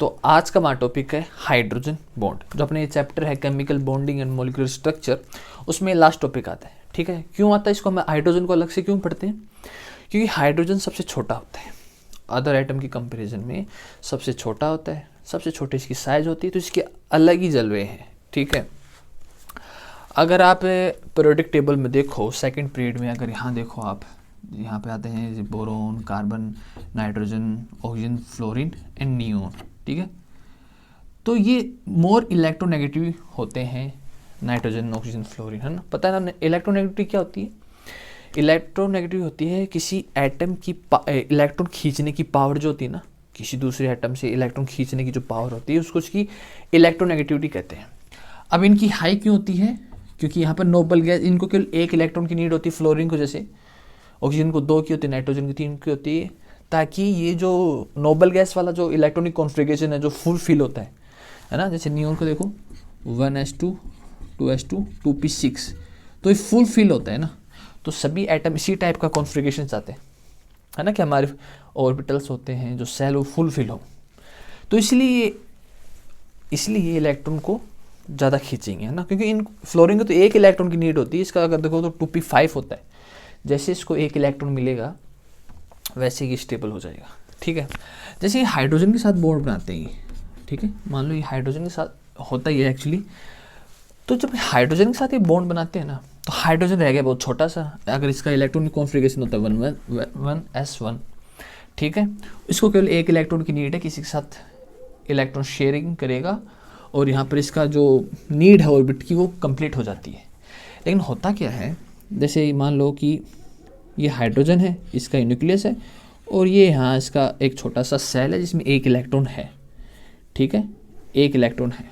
तो आज का हमारा टॉपिक है हाइड्रोजन बॉन्ड। जो अपने ये चैप्टर है chemical bonding and molecular structure, उसमें लास्ट टॉपिक आता है। ठीक है, क्यों आता है इसको, हम हाइड्रोजन को अलग से क्यों पढ़ते हैं? क्योंकि हाइड्रोजन सबसे छोटा होता है, अदर एटम की कंपैरिजन में सबसे छोटा होता है, सबसे छोटी इसकी साइज होती है, तो इसके अलग ही जलवे हैं। ठीक है, अगर आप पीरियोडिक टेबल में देखो सेकंड पीरियड में, अगर यहाँ देखो आप, यहाँ पे आते हैं boron, carbon, nitrogen, oxygen, fluorine and neon. ठीक है, तो ये मोर इलेक्ट्रोनेगेटिव होते हैं, नाइट्रोजन, ऑक्सीजन, फ्लोरीन, है ना। पता है ना इलेक्ट्रोनेगेटिव क्या होती है? इलेक्ट्रोनेगेटिव होती है किसी एटम की इलेक्ट्रॉन खींचने की पावर जो होती है ना, किसी दूसरे एटम से इलेक्ट्रॉन खींचने की जो पावर होती है उसको उसकी इलेक्ट्रोनेगेटिविटी कहते हैं। अब इनकी हाई क्यों होती है? क्योंकि यहाँ पर नोबल गैस, इनको केवल एक इलेक्ट्रॉन की नीड होती है, फ्लोरीन को जैसे, ऑक्सीजन को 2 की होती है, नाइट्रोजन की 3 की होती है, ताकि ये जो नोबल गैस वाला जो इलेक्ट्रॉनिक कॉन्फ़िगरेशन है जो फुल फिल होता है ना। जैसे नियोन को देखो 1s2 2s2 2p6, तो ये फुल फिल होता है ना। तो सभी एटम इसी टाइप का कॉन्फ़िगरेशन चाहते हैं, है ना, कि हमारे ऑर्बिटल्स होते हैं जो सेल वो फुल फिल हो। तो इसलिए ये इलेक्ट्रॉन को ज़्यादा खींचेंगे, है ना, क्योंकि इन फ्लोरीन को तो एक इलेक्ट्रॉन की नीड होती है। इसका अगर देखो तो 2p5 होता है। जैसे इसको एक इलेक्ट्रॉन मिलेगा वैसे ही स्टेबल हो जाएगा। ठीक है, जैसे ये हाइड्रोजन के साथ बॉन्ड बनाते हैं, ठीक है, मान लो ये हाइड्रोजन के साथ होता ही है एक्चुअली। तो जब हाइड्रोजन के साथ ये बॉन्ड बनाते हैं ना, तो हाइड्रोजन रह गया बहुत छोटा सा। अगर इसका इलेक्ट्रॉन कॉन्फ़िगरेशन होता है 1s1, ठीक है, इसको केवल एक इलेक्ट्रॉन की नीड है, किसी के साथ इलेक्ट्रॉन शेयरिंग करेगा और यहाँ पर इसका जो नीड है ऑर्बिट की वो कंप्लीट हो जाती है। लेकिन होता क्या है, जैसे मान लो कि ये हाइड्रोजन है, इसका न्यूक्लियस है, और ये यहाँ इसका एक छोटा सा सेल है जिसमें एक इलेक्ट्रॉन है। ठीक है, एक इलेक्ट्रॉन है।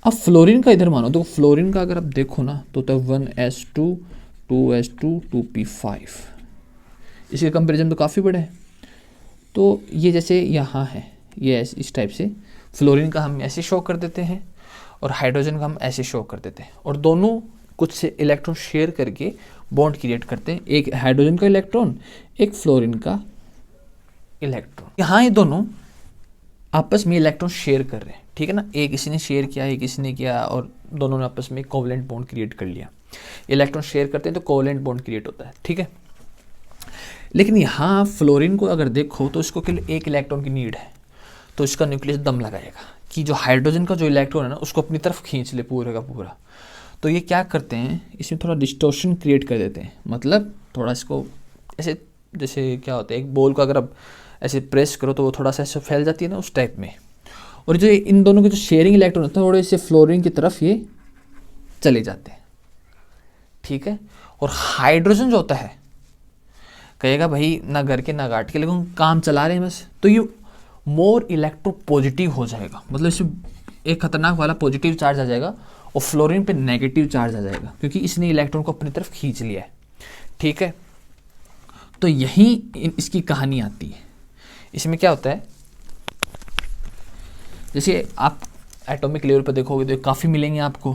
अब फ्लोरीन का इधर मानो, तो फ्लोरीन का अगर आप देखो ना तो 1s2 2s2 2p5, इसके कंपैरिजन तो काफ़ी बड़े है। तो ये जैसे यहाँ है, ये इस टाइप से फ्लोरीन का हम ऐसे शो कर देते हैं और हाइड्रोजन का हम ऐसे शो कर देते हैं, और दोनों कुछ से इलेक्ट्रॉन शेयर करके बॉन्ड क्रिएट करते हैं, एक हाइड्रोजन का इलेक्ट्रॉन, एक फ्लोरीन का इलेक्ट्रॉन। यहाँ ये दोनों आपस में इलेक्ट्रॉन शेयर कर रहे हैं, ठीक है ना। एक किसी ने शेयर किया, एक किसी ने किया, और दोनों ने आपस में कोवलेंट बॉन्ड क्रिएट कर लिया। इलेक्ट्रॉन शेयर करते हैं तो कोवलेंट बॉन्ड क्रिएट होता है, ठीक है। लेकिन यहाँ फ्लोरीन को अगर देखो तो इसको केवल एक इलेक्ट्रॉन की नीड है, तो इसका न्यूक्लियस दम लगाएगा कि जो हाइड्रोजन का जो इलेक्ट्रॉन है ना उसको अपनी तरफ खींच ले पूरे का पूरा। तो ये क्या करते हैं, इसमें थोड़ा डिस्टॉर्शन क्रिएट कर देते हैं, मतलब थोड़ा इसको ऐसे, जैसे क्या होता है एक बॉल को अगर आप ऐसे प्रेस करो तो वो थोड़ा सा ऐसे फैल जाती है ना, उस टाइप में। और जो इन दोनों के जो शेयरिंग इलेक्ट्रॉन होता है थोड़े से फ्लोरीन की तरफ ये चले जाते हैं, ठीक है। और हाइड्रोजन जो होता है कहेगा भाई ना घर के ना घाट के, लेकिन काम चला रहे हैं बस, तो ये मोर इलेक्ट्रो पॉजिटिव हो जाएगा, मतलब इसमें एक खतरनाक वाला पॉजिटिव चार्ज आ जाएगा और फ्लोरीन पे नेगेटिव चार्ज आ जाएगा, क्योंकि इसने इलेक्ट्रॉन को अपनी तरफ खींच लिया है, ठीक है। तो यही इसकी कहानी आती है। इसमें क्या होता है, जैसे आप एटॉमिक लेवल पर देखोगे तो काफ़ी मिलेंगे आपको।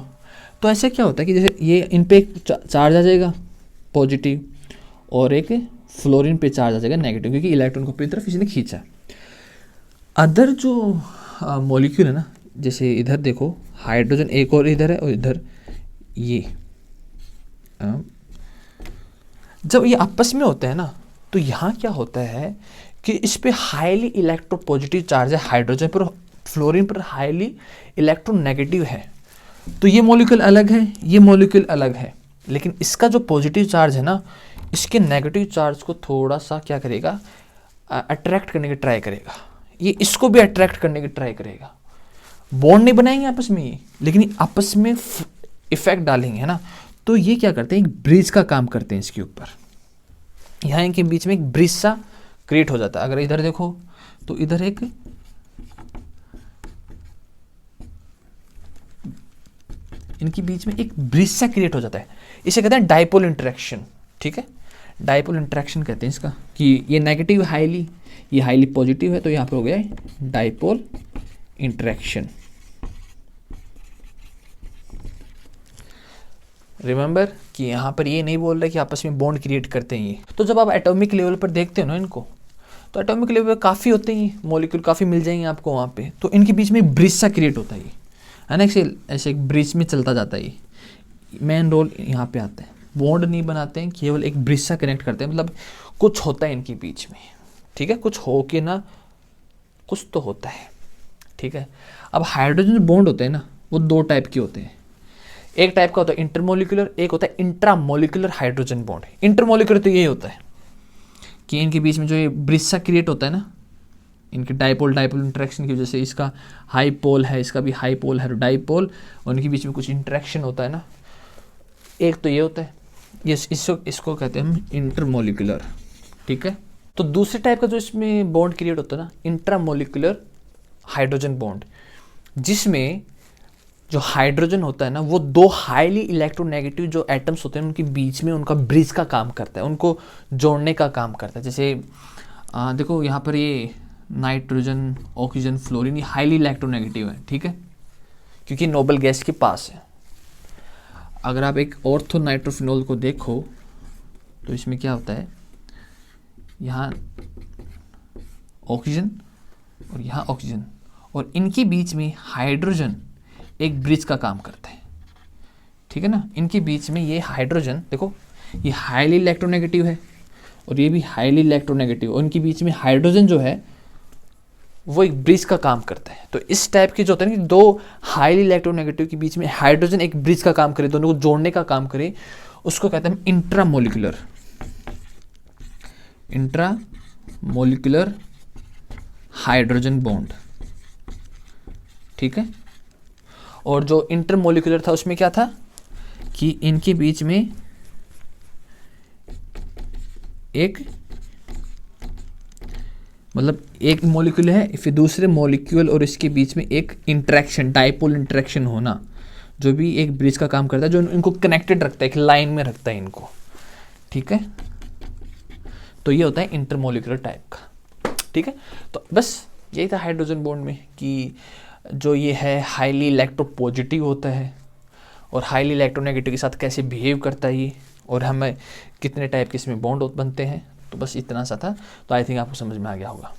तो ऐसे क्या होता है कि जैसे ये इन पे एक चार्ज आ जाएगा पॉजिटिव और एक फ्लोरीन पे चार्ज आ जाएगा नेगेटिव, क्योंकि इलेक्ट्रॉन को अपनी तरफ इसने खींचा। अदर जो मॉलिक्यूल है ना, जैसे इधर देखो हाइड्रोजन एक और इधर है, और इधर ये जब ये आपस में होते हैं ना, तो यहाँ क्या होता है कि इस पे हाईली इलेक्ट्रो पॉजिटिव चार्ज है हाइड्रोजन पर, फ्लोरीन पर हाईली इलेक्ट्रो नेगेटिव है। तो ये मॉलिक्यूल अलग है, ये मॉलिक्यूल अलग है, लेकिन इसका जो पॉजिटिव चार्ज है ना, इसके नेगेटिव चार्ज को थोड़ा सा क्या करेगा, अट्रैक्ट करने की ट्राई करेगा। ये इसको भी अट्रैक्ट करने की ट्राई करेगा। बॉन्ड नहीं बनाएंगे आपस में ये, लेकिन आपस में इफेक्ट डालेंगे, है ना। तो ये क्या करते हैं, एक ब्रिज का काम करते हैं इसके ऊपर। यहाँ इनके बीच में एक ब्रिज सा क्रिएट हो जाता है। अगर इधर देखो तो इधर एक इनके बीच में एक ब्रिज सा क्रिएट हो जाता है, इसे कहते हैं डाइपोल इंटरेक्शन, ठीक है। डाइपोल इंटरेक्शन कहते हैं इसका, कि ये नेगेटिव हाईली, ये हाईली पॉजिटिव है, तो यहाँ पर हो गया डाइपोल इंटरेक्शन। रिमेंबर कि यहाँ पर ये नहीं बोल रहे कि आपस में बॉन्ड क्रिएट करते हैं ये। तो जब आप एटॉमिक लेवल पर देखते हो ना इनको, तो एटॉमिक लेवल काफ़ी होते हैं, मॉलिक्यूल काफ़ी मिल जाएंगे आपको वहाँ पे। तो इनके बीच में ब्रिज सा क्रिएट होता है ये, है ना, ऐसे एक ब्रिज में चलता जाता है ये। मेन रोल यहाँ पे आता है, बॉन्ड नहीं बनाते हैं, केवल एक ब्रिज सा कनेक्ट करते हैं, मतलब कुछ होता है इनके बीच में, ठीक है, कुछ हो के ना कुछ तो होता है, ठीक है। अब हाइड्रोजन बॉन्ड होते हैं ना, वो दो टाइप के होते हैं। एक टाइप का होता है इंटरमोलिकुलर, एक होता है इंट्रामोलिकुलर हाइड्रोजन बॉन्ड। इंटरमोलिकुलर तो यही होता है कि इनके बीच में जो ये ब्रिज सा क्रिएट होता है ना, इनके डाइपोल इंटरेक्शन की वजह से, इसका हाई पोल है, इसका भी हाई पोल है, डाइपोल, और इनके बीच में कुछ इंटरेक्शन होता है ना, एक तो ये होता है, ये इसको कहते हैं हम इंटरमोलिकुलर, ठीक है। तो दूसरे टाइप का जो इसमें बॉन्ड क्रिएट होता है ना, इंट्रामोलिकुलर हाइड्रोजन बॉन्ड, जिसमें जो हाइड्रोजन होता है ना, वो दो हाईली इलेक्ट्रोनेगेटिव जो एटम्स होते हैं उनके बीच में उनका ब्रिज का काम करता है, उनको जोड़ने का काम करता है। जैसे देखो यहाँ पर ये नाइट्रोजन, ऑक्सीजन, फ्लोरीन, ये हाईली इलेक्ट्रोनेगेटिव है, ठीक है, क्योंकि नोबल गैस के पास है। अगर आप एक ऑर्थो नाइट्रोफिनोल को देखो तो इसमें क्या होता है, यहाँ ऑक्सीजन और यहाँ ऑक्सीजन, और इनके बीच में हाइड्रोजन एक ब्रिज का काम करता है, ठीक है ना। इनके बीच में ये हाइड्रोजन देखो, ये हाईली इलेक्ट्रोनेगेटिव है और ये भी हाईली इलेक्ट्रोनेगेटिव, और इनके बीच में हाइड्रोजन जो है वो एक ब्रिज का काम करता है। तो इस टाइप के जो होते हैं ना, दो हाईली इलेक्ट्रोनेगेटिव के बीच में हाइड्रोजन एक ब्रिज का काम करे, दोनों को जोड़ने का काम करे, उसको कहते हैं इंट्रामोलिकुलर हाइड्रोजन बॉन्ड, ठीक है। और जो इंटरमोलिकुलर था उसमें क्या था कि इनके बीच में एक, मतलब एक मॉलिक्यूल है, फिर दूसरे मॉलिक्यूल और इसके बीच में एक इंटरेक्शन, डाइपोल इंटरेक्शन होना, जो भी एक ब्रिज का काम करता है, जो इनको कनेक्टेड रखता है, एक लाइन में रखता है इनको, ठीक है। तो ये होता है इंटरमोलिकुलर टाइप का, ठीक है। तो बस यही था हाइड्रोजन बॉन्ड में कि जो ये है हाईली इलेक्ट्रोपॉजिटिव होता है और हाईली इलेक्ट्रोनेगेटिव के साथ कैसे बिहेव करता है ये, और हमें कितने टाइप के इसमें बॉन्ड बनते हैं। तो बस इतना सा था, तो आई थिंक आपको समझ में आ गया होगा।